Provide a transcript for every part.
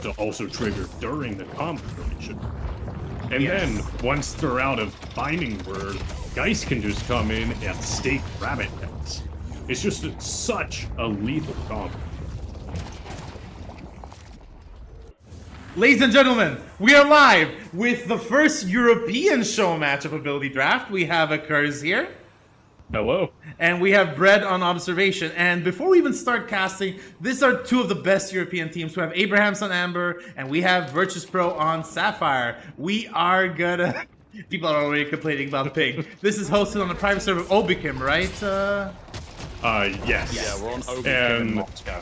to also trigger during the combo duration. And then, once they're out of Binding Word, Geist can just come in and stake rabbit heads. It's just such a lethal combo. Ladies and gentlemen, we are live with the first European show match of Ability Draft. We have a Curse here. Hello. And we have Bread on observation. And before we even start casting, these are two of the best European teams. We have Abrahams on Amber, and we have Virtus.Pro on Sapphire. We are gonna... People are already complaining about Pig. This is hosted on the private server of Obikim, right? Yes. Yeah, we're on Obikim and Moscow.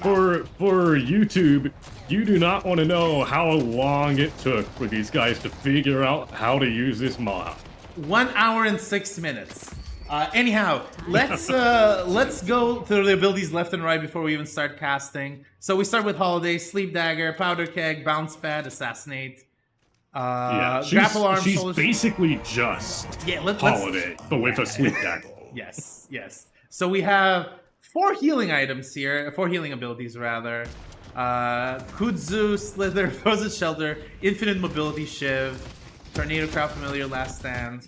For YouTube, you do not want to know how long it took for these guys to figure out how to use this mod. 1 hour and 6 minutes. Anyhow, let's go through the abilities left and right before we even start casting. So we start with Holiday, Sleep Dagger, Powder Keg, Bounce Pad, Assassinate. Grapple Arm. She's Shoulders. basically just Holiday, but with a Sleep Dagger. Yes. So we have 4 healing items here, 4 healing abilities rather. Kudzu, Slither, Frozen Shelter, Infinite Mobility Shiv, Tornado Crowd Familiar, Last Stand.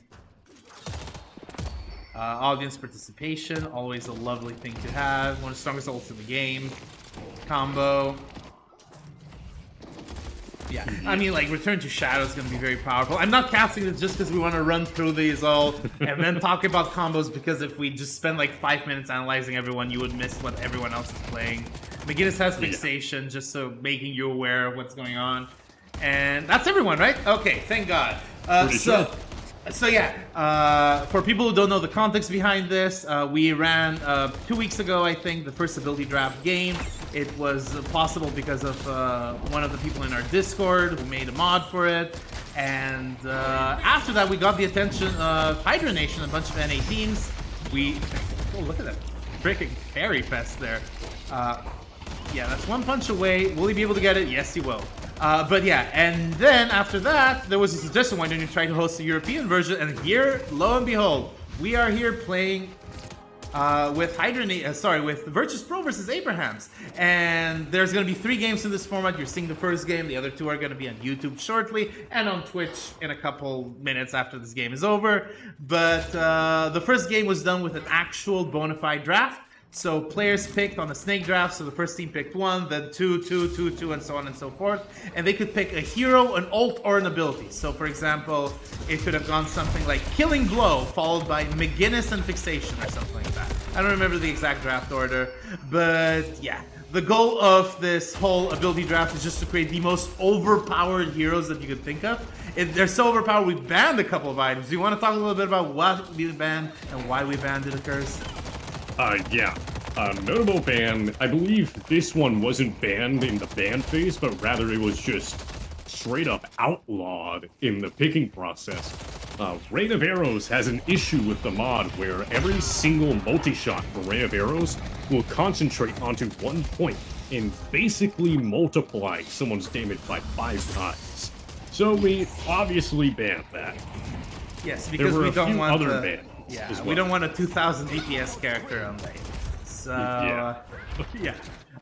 Audience participation, always a lovely thing to have. One of the strongest ults in the game. Combo. Yeah, I mean, like, Return to Shadow is going to be very powerful. I'm not casting this just because we want to run through these all and then talk about combos, because if we just spend like 5 minutes analyzing everyone, you would miss what everyone else is playing. McGinnis has Fixation, just so making you aware of what's going on. And that's everyone, right? Okay, thank God. So yeah, for people who don't know the context behind this, we ran 2 weeks ago, I think, the first ability draft game. It was possible because of one of the people in our Discord who made a mod for it. And after that, we got the attention of Hydra Nation, a bunch of NA teams. Oh, look at that freaking carry fest there. Yeah, that's 1 punch away. Will he be able to get it? Yes, he will. But yeah, and then after that, there was a suggestion, why don't you try to host the European version? And here, lo and behold, we are here playing with with Virtus.Pro versus Abrahams. And there's going to be 3 games in this format. You're seeing the first game. The other 2 are going to be on YouTube shortly and on Twitch in a couple minutes after this game is over. But the first game was done with an actual bona fide draft. So players picked on a snake draft, so the first team picked 1, then 2, 2, 2, 2, and so on and so forth. And they could pick a hero, an ult, or an ability. So for example, it could have gone something like Killing Blow, followed by McGinnis and Fixation, or something like that. I don't remember the exact draft order, but yeah. The goal of this whole ability draft is just to create the most overpowered heroes that you could think of. They're so overpowered, we banned a couple of items. Do you want to talk a little bit about what we banned and why we banned it, Curse? Yeah. Notable ban, I believe this one wasn't banned in the ban phase, but rather it was just straight up outlawed in the picking process. Rain of Arrows has an issue with the mod where every single multi-shot for Rain of Arrows will concentrate onto 1 point and basically multiply someone's damage by 5 times. So we obviously banned that. Yes, because we don't want other bans. Yeah, well. we don't want a 2000 DPS character on lane. So, yeah.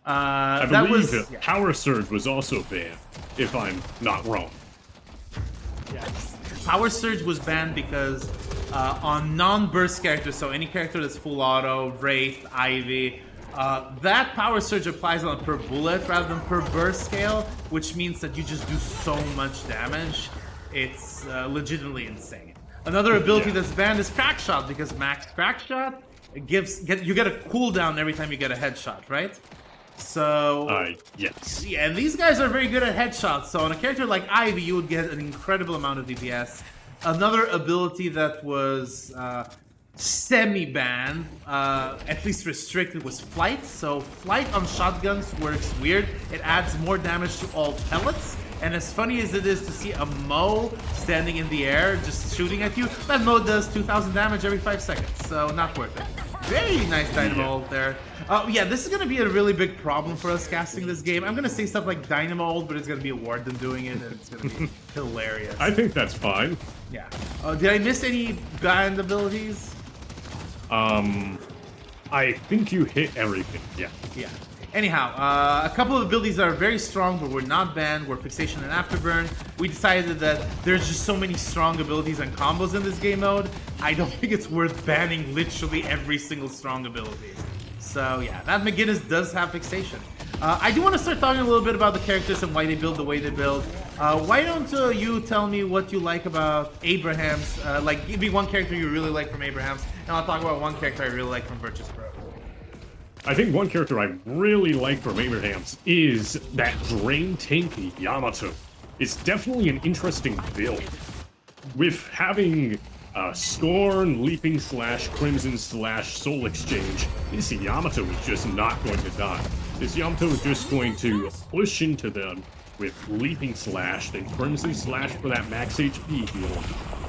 I believe Power Surge was also banned, if I'm not wrong. Yes. Power Surge was banned because on non-burst characters, so any character that's full auto, Wraith, Ivy, that Power Surge applies on a per bullet rather than per burst scale, which means that you just do so much damage. It's legitimately insane. Another ability that's banned is Crack Shot, because max Crack Shot you get a cooldown every time you get a headshot, right? So yes. Yeah, and these guys are very good at headshots. So on a character like Ivy, you would get an incredible amount of DPS. Another ability that was semi-banned, at least restricted, was Flight. So Flight on shotguns works weird. It adds more damage to all pellets. And as funny as it is to see a Mo standing in the air just shooting at you, that Mo does 2,000 damage every 5 seconds, so not worth it. Very nice Dynamo ult there. Yeah, this is going to be a really big problem for us casting this game. I'm going to say stuff like Dynamo ult, but it's going to be a Warden doing it, and it's going to be hilarious. I think that's fine. Yeah. Did I miss any banned abilities? I think you hit everything, yeah. Yeah. Anyhow, a couple of abilities that are very strong but were not banned were Fixation and Afterburn. We decided that there's just so many strong abilities and combos in this game mode, I don't think it's worth banning literally every single strong ability. So yeah, that McGinnis does have Fixation. I do want to start talking a little bit about the characters and why they build the way they build. Why don't you tell me what you like about Abrahams? Like, give me one character you really like from Abrahams, and I'll talk about one character I really like from Virtus.Pro. I think one character I really like from Abrahams is that Drain Tank Yamato. It's definitely an interesting build. With having Scorn, Leaping Slash, Crimson Slash, Soul Exchange, this Yamato is just not going to die. This Yamato is just going to push into them with Leaping Slash, then Crimson Slash for that max HP heal,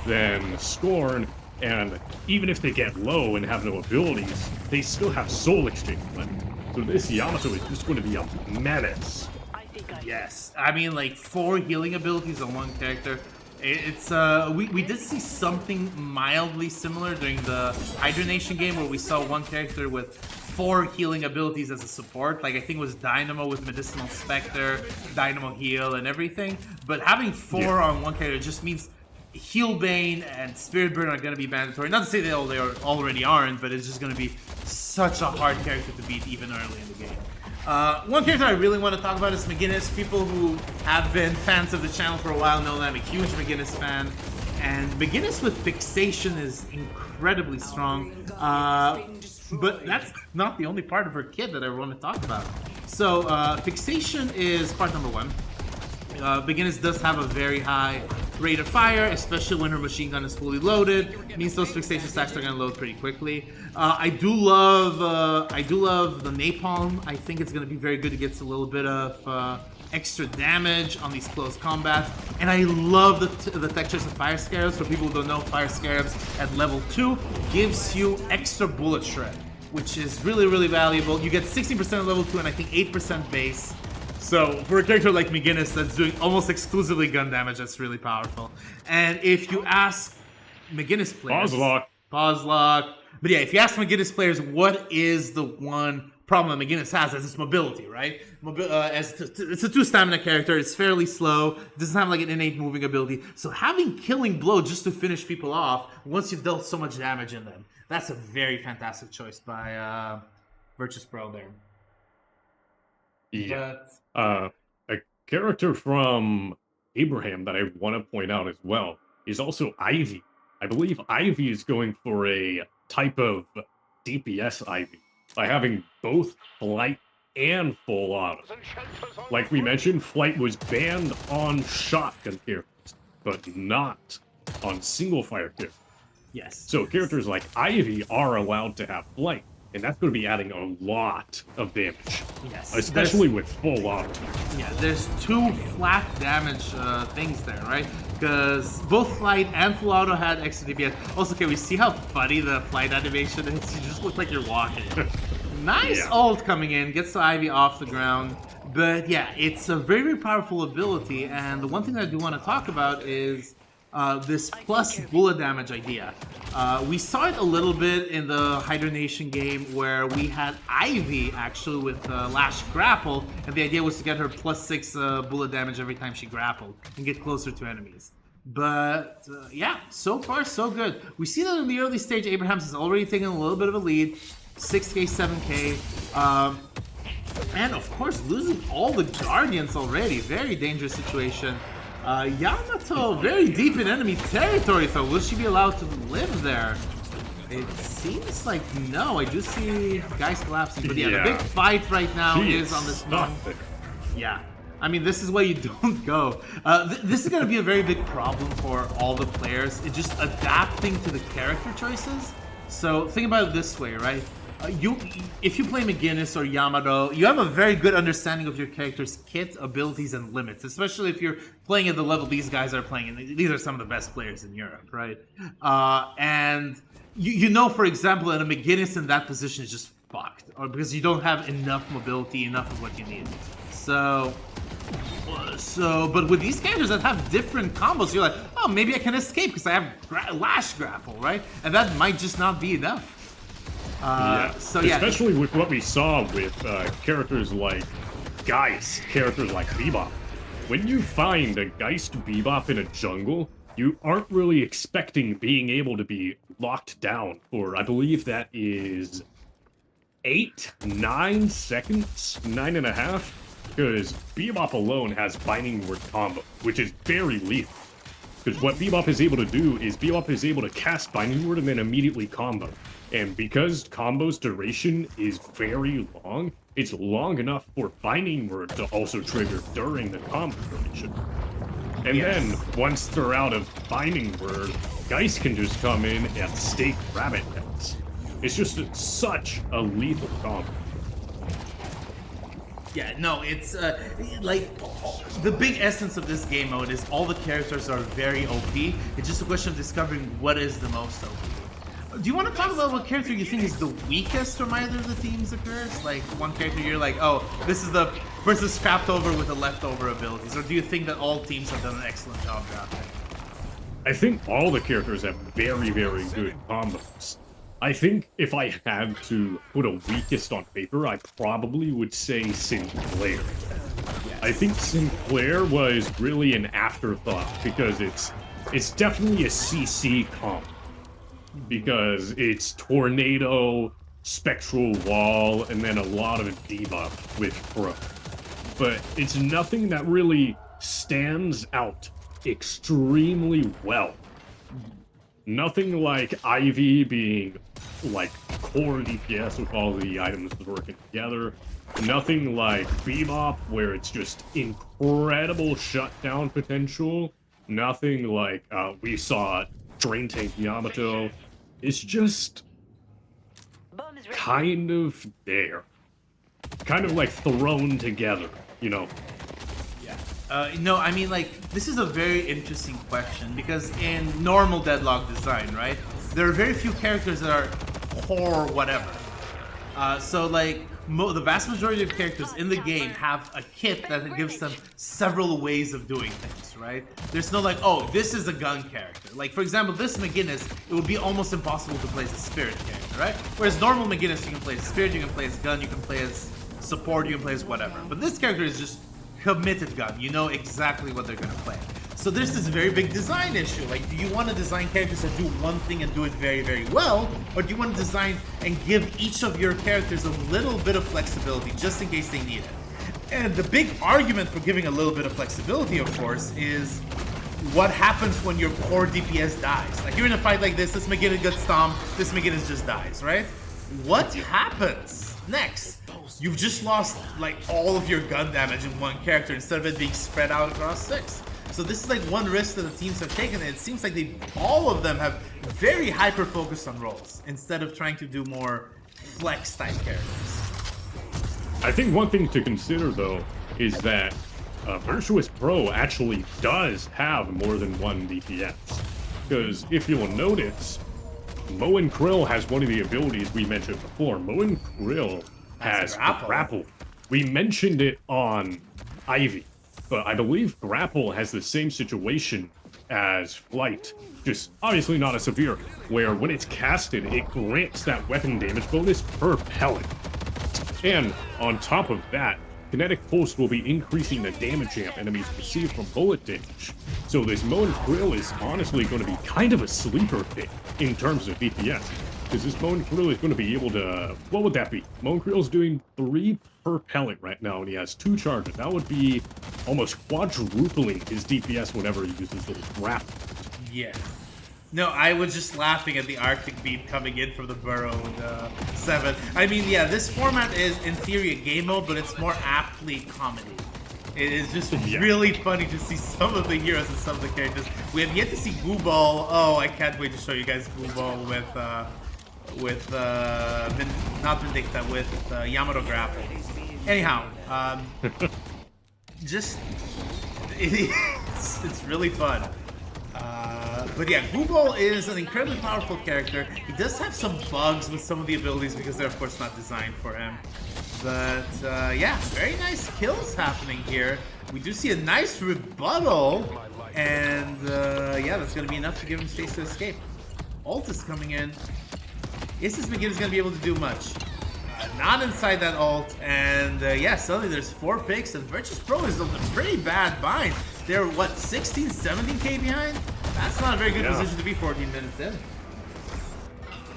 then Scorn, and even if they get low and have no abilities, they still have Soul Exchange left. So this Yamato is just going to be a menace. Yes, I mean, like 4 healing abilities on one character. It's we did see something mildly similar during the Hydronation game where we saw one character with 4 healing abilities as a support. Like, I think it was Dynamo with Medicinal Spectre, Dynamo Heal, and everything. But having 4 on one character just means Heal Bane and Spirit Burn are going to be mandatory. Not to say they already aren't, but it's just going to be such a hard character to beat even early in the game. One character I really want to talk about is McGinnis. People who have been fans of the channel for a while know that I'm a huge McGinnis fan. And McGinnis with Fixation is incredibly strong. But that's not the only part of her kit that I want to talk about. So, Fixation is part number 1. McGinnis does have a very high rate of fire, especially when her machine gun is fully loaded. It means those fixation stacks are going to load pretty quickly. I do love the napalm. I think it's going to be very good. It gets a little bit of extra damage on these close combats, and I love the textures of Fire Scarabs. For people who don't know, Fire Scarabs at level 2 gives you extra bullet shred, which is really, really valuable. You get 16% at level 2 and I think 8% base. So for a character like McGinnis that's doing almost exclusively gun damage, that's really powerful. And if you ask McGinnis players... Pause lock. But yeah, if you ask McGinnis players what is the one problem that McGinnis has, it's mobility, right? It's a 2 stamina character, it's fairly slow, doesn't have like an innate moving ability. So having Killing Blow just to finish people off, once you've dealt so much damage in them, that's a very fantastic choice by Virtus.Pro there. Yeah. A character from Abraham that I want to point out as well is also Ivy. I believe Ivy is going for a type of DPS Ivy by having both Flight and Full Auto. Like we mentioned, Flight was banned on shotgun characters, but not on single fire characters. Yes. So characters like Ivy are allowed to have Flight. And that's going to be adding a lot of damage. Yes. Especially with Full Auto. Yeah, there's 2 flat damage things there, right? Because both Flight and Full Auto had extra DPS. Also, can we see how funny the Flight animation is? You just look like you're walking. Nice ult coming in, gets the Ivy off the ground. But yeah, it's a very, very powerful ability. And the one thing that I do want to talk about is this plus bullet damage idea. We saw it a little bit in the Hydronation game where we had Ivy actually with Lash Grapple, and the idea was to get her plus 6 bullet damage every time she grappled and get closer to enemies. But yeah, so far so good. We see that in the early stage, Abrahams has already taken a little bit of a lead, 6k, 7k, and of course losing all the Guardians already. Very dangerous situation. Yamato very deep in enemy territory, so will she be allowed to live there? It seems like no. I do see guys collapsing, but yeah, the big fight right now is on this one. Yeah, I mean, this is where you don't go. This is going to be a very big problem for all the players. It's just adapting to the character choices. So think about it this way, right? If you play McGinnis or Yamato, you have a very good understanding of your character's kit, abilities, and limits, especially if you're playing at the level these guys are playing, and these are some of the best players in Europe, right? And you know, for example, that a McGinnis in that position is just fucked, or because you don't have enough mobility, enough of what you need. So, but with these characters that have different combos, you're like, oh, maybe I can escape because I have Lash Grapple, right? And that might just not be enough. So yeah, especially with what we saw with characters like Geist, characters like Bebop. When you find a Geist Bebop in a jungle, you aren't really expecting being able to be locked down for, I believe that is 9 seconds, 9.5, because Bebop alone has Binding Word combo, which is very lethal. Because what Bebop is able to do is Bebop is able to cast Binding Word and then immediately combo. And because combo's duration is very long, it's long enough for Binding Word to also trigger during the combo duration. And then, once they're out of Binding Word, Geist can just come in and stake rabbit heads. It's just such a lethal combo. Yeah, no, it's like the big essence of this game mode is all the characters are very OP. It's just a question of discovering what is the most OP. Do you want to talk about what character you think is the weakest from either of the teams occurs? Like one character you're like, oh, this is the person scrapped over with the leftover abilities, or do you think that all teams have done an excellent job drafting? I think all the characters have very, very good combos. I think if I had to put a weakest on paper, I probably would say Sinclair. I think Sinclair was really an afterthought because it's definitely a CC comp. Because it's Tornado, Spectral Wall, and then a lot of debuff with Pro. But it's nothing that really stands out extremely well. Nothing like Ivy being like core DPS with all the items working together. Nothing like Bebop where it's just incredible shutdown potential. Nothing like we saw Drain Tank Yamato. It's just kind of there. Kind of like thrown together, you know? No, I mean, like, this is a very interesting question because in normal Deadlock design, right, there are very few characters that are core whatever. So, like, the vast majority of characters in the game have a kit that gives them several ways of doing things, right? There's no, like, oh, this is a gun character. Like, for example, this McGinnis, it would be almost impossible to play as a spirit character, right? Whereas normal McGinnis, you can play as spirit, you can play as gun, you can play as support, you can play as whatever. But this character is just committed gun. You know exactly what they're gonna play. So there's this very big design issue. Like, do you want to design characters that do one thing and do it very, very well? Or do you want to design and give each of your characters a little bit of flexibility just in case they need it? And the big argument for giving a little bit of flexibility, of course, is what happens when your core DPS dies. Like, you're in a fight like this McGinnis gets stomped, this McGinnis just dies, right? What happens next? You've just lost, like, all of your gun damage in one character instead of it being spread out across 6. So this is like one risk that the teams have taken, and it seems like all of them have very hyper-focused on roles instead of trying to do more flex-type characters. I think one thing to consider, though, is that Virtus.Pro actually does have more than one DPS. Because if you'll notice, Mo and Krill has one of the abilities we mentioned before. Mo and Krill has Grapple. We mentioned it on Ivy. But I believe Grapple has the same situation as Flight, just obviously not as severe, where when it's casted, it grants that weapon damage bonus per pellet. And on top of that, Kinetic Pulse will be increasing the damage amp enemies receive from bullet damage. So this Mo and Krill is honestly going to be kind of a sleeper pick in terms of DPS. Because this Mo and Krill is going to be able to, what would that be? Mo and Krill's doing 3 per pellet right now, and he has 2 charges. That would be almost quadrupling his DPS whenever he uses those grapple. Yeah. No, I was just laughing at the Arctic Beam coming in from the Burrowed 7. I mean, yeah, this format is, in theory, a game mode, but it's more aptly comedy. It is just really funny to see some of the heroes and some of the characters. We have yet to see Gooball. Oh, I can't wait to show you guys Gooball with not Vindicta, with Yamato Grapple. Anyhow, just it's really fun. But yeah, Gooball is an incredibly powerful character. He does have some bugs with some of the abilities because they're of course not designed for him. But yeah, very nice kills happening here. We do see a nice rebuttal, and yeah, that's gonna be enough to give him space to escape. Ult is coming in. Is this McGinnis going to be able to do much? Not inside that ult, and yeah, suddenly there's 4 picks, and Virtus.Pro is on a pretty bad bind. They're, what, 16, 17k behind? That's not a very good position to be 14 minutes in.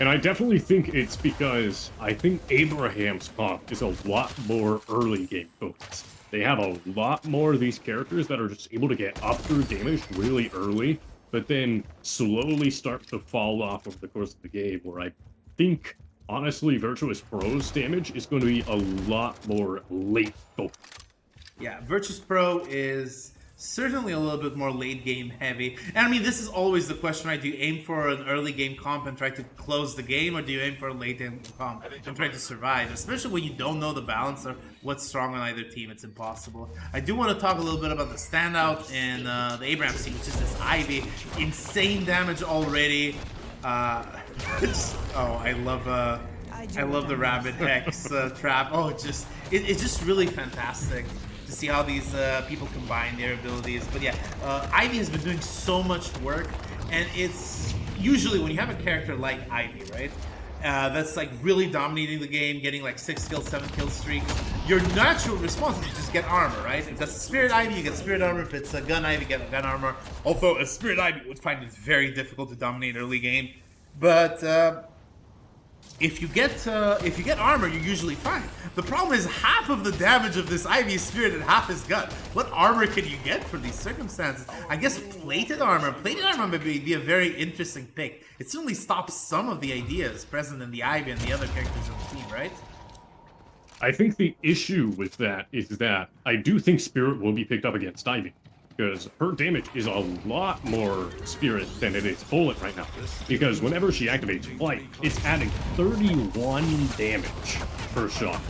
And I definitely think it's because I think Abraham's comp is a lot more early game focused. They have a lot more of these characters that are just able to get up through damage really early, but then slowly start to fall off over the course of the game, where I think, honestly, Virtus.Pro's damage is going to be a lot more late focused. Yeah, Virtus.Pro is certainly a little bit more late game heavy. And I mean, this is always the question, right? Do you aim for an early game comp and try to close the game, or do you aim for a late game comp and try to survive? Especially when you don't know the balance or what's strong on either team, it's impossible. I do want to talk a little bit about the standout in the Abrahams team, which is this Ivy. Insane damage already. Oh, I love the rabbit hex trap. Oh, it's just really fantastic to see how these people combine their abilities. But yeah, Ivy has been doing so much work, and it's usually when you have a character like Ivy, right? That's like really dominating the game, getting like 6 kills, 7 kill streaks. Your natural response is to just get armor, right? If that's a Spirit Ivy, you get Spirit armor. If it's a Gun Ivy, you get a Gun armor. Although a Spirit Ivy would find it very difficult to dominate early game. But if you get armor, you're usually fine. The problem is half of the damage of this Ivy is Spirit and half is Gun. What armor can you get for these circumstances? I guess plated armor. Plated armor may be a very interesting pick. It certainly stops some of the ideas present in the Ivy and the other characters on the team, right? I think the issue with that is that I do think Spirit will be picked up against Ivy, because her damage is a lot more Spirit than it is Bullet right now. Because whenever she activates Flight, it's adding 31 damage per shot,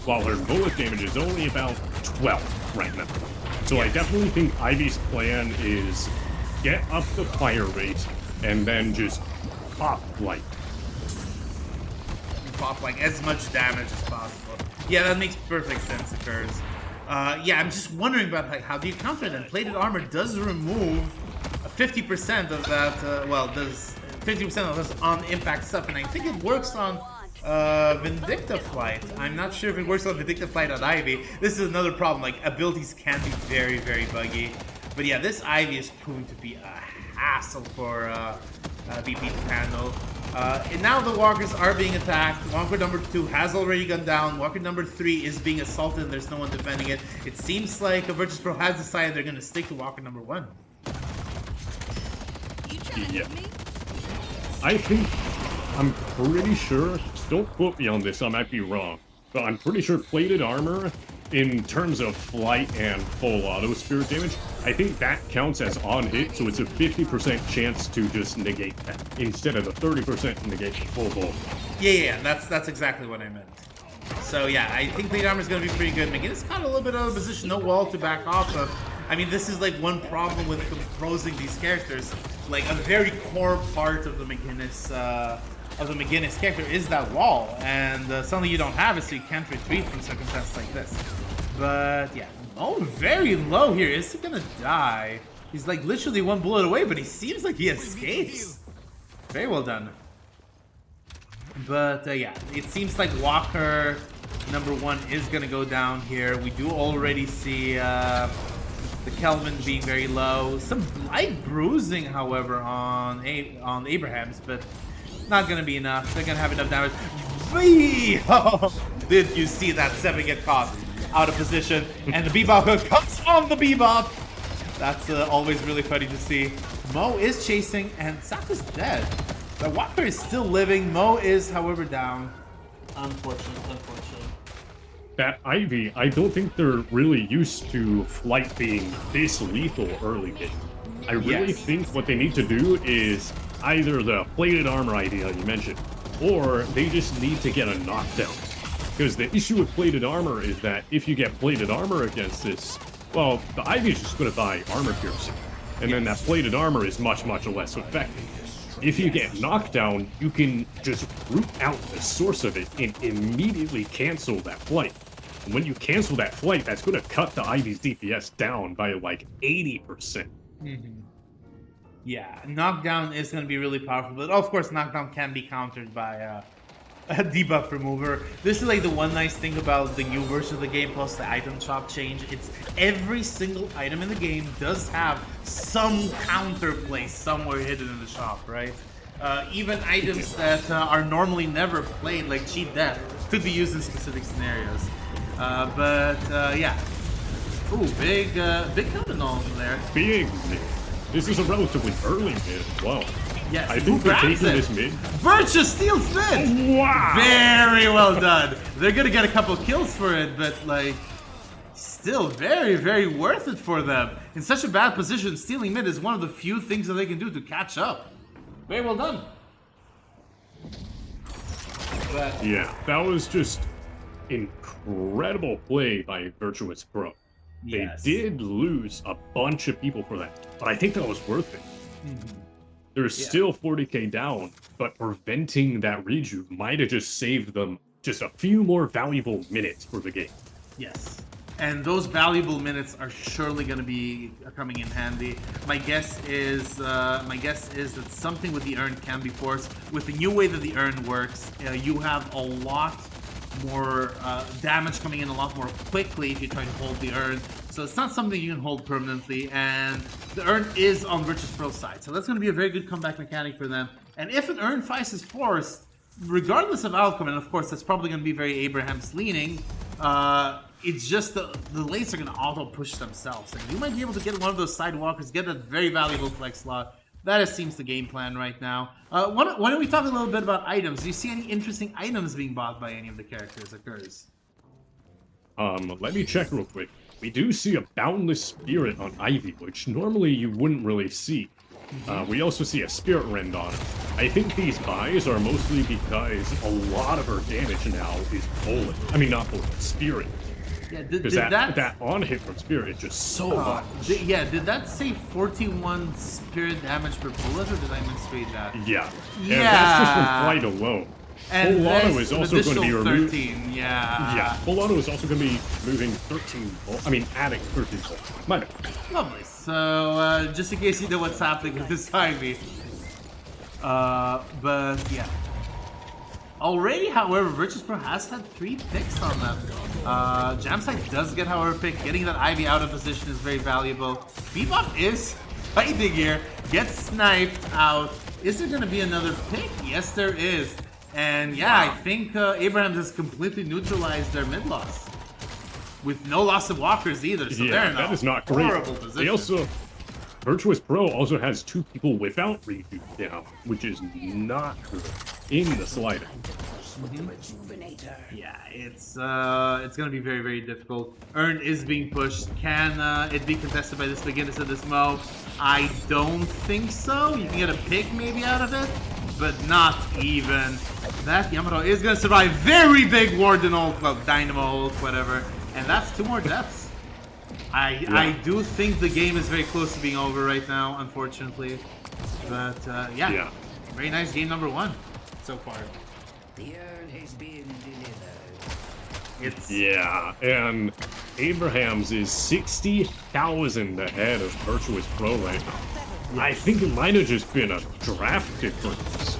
while her Bullet damage is only about 12 right now. So I definitely think Ivy's plan is get up the fire rate and then just pop Light. Pop like as much damage as possible. Yeah, that makes perfect sense, occurs. Yeah, I'm just wondering about like how do you counter that? Plated armor does remove 50% of that. Well, does 50% of this on impact stuff, and I think it works on Vindicta Flight. I'm not sure if it works on Vindicta Flight on Ivy. This is another problem. Like abilities can be very, very buggy. But yeah, this Ivy is proving to be a hassle for BP to handle. And now the walkers are being attacked. Walker number 2 has already gone down. Walker number 3 is being assaulted and there's no one defending it. It seems like Virtus.Pro has decided they're going to stick to Walker number 1. Yeah. I think, I'm pretty sure, don't quote me on this, I might be wrong, but I'm pretty sure plated armor, in terms of flight and full auto spirit damage, I think that counts as on hit, so it's a 50% chance to just negate that, instead of the 30% to negate full bull. Yeah, that's exactly what I meant. So yeah, I think plated armor is going to be pretty good. McGinnis got a little bit out of position, no wall to back off of. I mean, this is like one problem with composing these characters. Like a very core part of the McGinnis character is that wall, and something you don't have it, so you can't retreat from circumstances like this. But yeah, oh, very low here. Is he gonna die? He's like literally one bullet away, but he seems like he escapes. Very well done. But yeah, it seems like Walker number 1 is gonna go down here. We do already see the Kelvin being very low. Some light bruising, however, on Abrahams, but not gonna be enough. They're gonna have enough damage. Oh, did you see that 7 get caught out of position? And the Bebop hook comes on the Bebop. That's always really funny to see. Mo is chasing, and Sap is dead. The Walker is still living. Mo is, however, down. Unfortunately. That Ivy, I don't think they're really used to flight being this lethal early game. I really think what they need to do is either the plated armor idea you mentioned, or they just need to get a knockdown. Because the issue with plated armor is that if you get plated armor against this, well, the Ivy is just going to buy armor piercing. And then that plated armor is much, much less effective. If you get knockdown, you can just root out the source of it and immediately cancel that flight. And when you cancel that flight, that's going to cut the Ivy's DPS down by like 80%. Yeah, knockdown is going to be really powerful, but of course knockdown can be countered by a debuff remover. This is like the one nice thing about the new version of the game plus the item shop change. It's every single item in the game does have some counterplay somewhere hidden in the shop, right? Even items that are normally never played, like Cheat Death, could be used in specific scenarios. Yeah. Ooh, big counter there. Big mid. This is a relatively early mid as well. Yes, I think they're taking this mid. Virtus steals mid! Wow! Very well done. They're gonna get a couple kills for it, but like, still very, very worth it for them. In such a bad position, stealing mid is one of the few things that they can do to catch up. Very well done. But yeah, that was just incredible play by Virtus.Pro. yes. They did lose a bunch of people for that, but I think that was worth it. They're still 40k down, but preventing that rejuve might have just saved them just a few more valuable minutes for the game. Yes. And those valuable minutes are surely going to be coming in handy. My guess is that something with the urn can be forced. With the new way that the urn works, you have a lot more damage coming in a lot more quickly if you try to hold the urn. So it's not something you can hold permanently, and the urn is on Virtus.Pro's side. So that's going to be a very good comeback mechanic for them. And if an urn fight is forced, regardless of outcome, and of course that's probably going to be very Abrahams leaning, it's just the lanes are going to auto-push themselves. And you might be able to get one of those sidewalkers, get that very valuable flex slot. That seems the game plan right now. Why don't we talk a little bit about items? Do you see any interesting items being bought by any of the characters occurs? Let me check real quick. We do see a Boundless Spirit on Ivy, which normally you wouldn't really see. We also see a Spirit Rend on it. I think these buys are mostly because a lot of her damage now is bullet. I mean, not bullet, Spirit. Yeah, because that on hit from Spirit is just so much. Did that say 41 Spirit damage per bullet, or did I misread that? Yeah. And that's just from flight alone. And Polano is also going to be removed. 13, yeah. Yeah, Polano is also going to be moving 13 volt. I mean, adding 13 volt. Might have. Lovely. So, just in case you know what's happening with this Ivy. But yeah. Already, however, Virtus.Pro has had 3 picks on them. Jamside does get, however, pick. Getting that Ivy out of position is very valuable. Bebop is fighting here. Gets sniped out. Is there going to be another pick? Yes, there is. And yeah, I think Abrahams has completely neutralized their mid loss. With no loss of walkers either, so they're in that is not horrible great. position. They also, Virtus.Pro also has 2 people without rejuve now, which is not good in the slider. Yeah, it's gonna be very, very difficult. Urn is being pushed. Can it be contested by this beginners of this Mo? I don't think so. You can get a pick maybe out of it, but not even. That Yamato is gonna survive. Very big Warden ult, well, Dynamo ult, whatever. And that's 2 more deaths. I do think the game is very close to being over right now, unfortunately. But yeah, very nice game number 1 so far. The urn has been delivered. Yeah, and Abrahams is 60,000 ahead of Virtus.Pro right now. I think it might have just been a draft difference.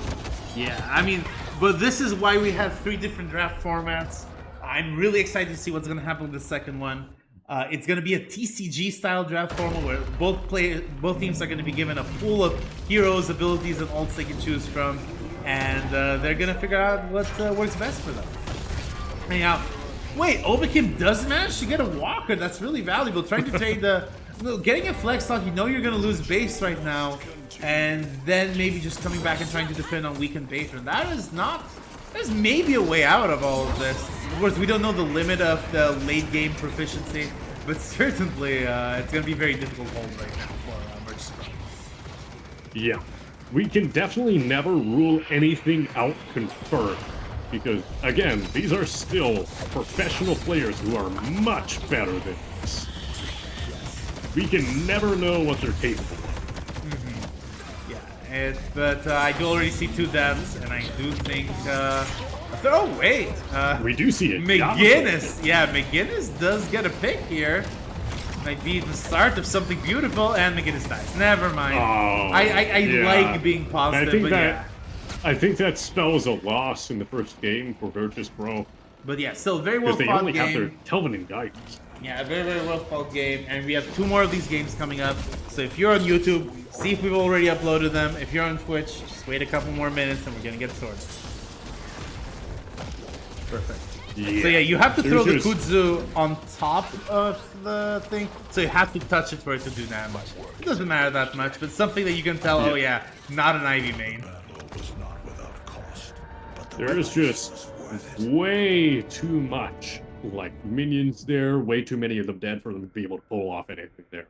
Yeah, I mean, but this is why we have 3 different draft formats. I'm really excited to see what's going to happen with the second one. It's going to be a TCG style draft format where both teams are going to be given a pool of heroes, abilities, and ults they can choose from, and they're going to figure out what works best for them. Anyhow, wait, Obakim does manage to get a walker. That's really valuable. Trying to trade getting a flex stock, you know you're going to lose base right now, and then maybe just coming back and trying to defend on weakened patron. That is not. There's maybe a way out of all of this. Of course, we don't know the limit of the late game proficiency, but certainly it's going to be very difficult hold right now for Virtus.Pro. Yeah, we can definitely never rule anything out confirmed, because again, these are still professional players who are much better than us. We can never know what they're capable of. But I do already see 2 deaths, and I do think. Oh wait, we do see it. McGinnis, yeah, McGinnis does get a pick here. Might be the start of something beautiful, and McGinnis dies. Never mind. Oh, I like being positive, I think but that I think that spells a loss in the first game for Virtus.Pro. But yeah, still very well Because they fought only have their game. Telvin and guidance. Yeah, a very, very well fought game. And we have 2 more of these games coming up. So if you're on YouTube, see if we've already uploaded them. If you're on Twitch, just wait a couple more minutes and we're gonna get started. Perfect. Yeah. So yeah, you have to throw the There's just- kudzu on top of the thing, so you have to touch it for it to do damage. It doesn't matter that much, but something that you can tell, oh yeah, not an Ivy main. There's just way too much, like, minions there, way too many of them dead for them to be able to pull off anything there.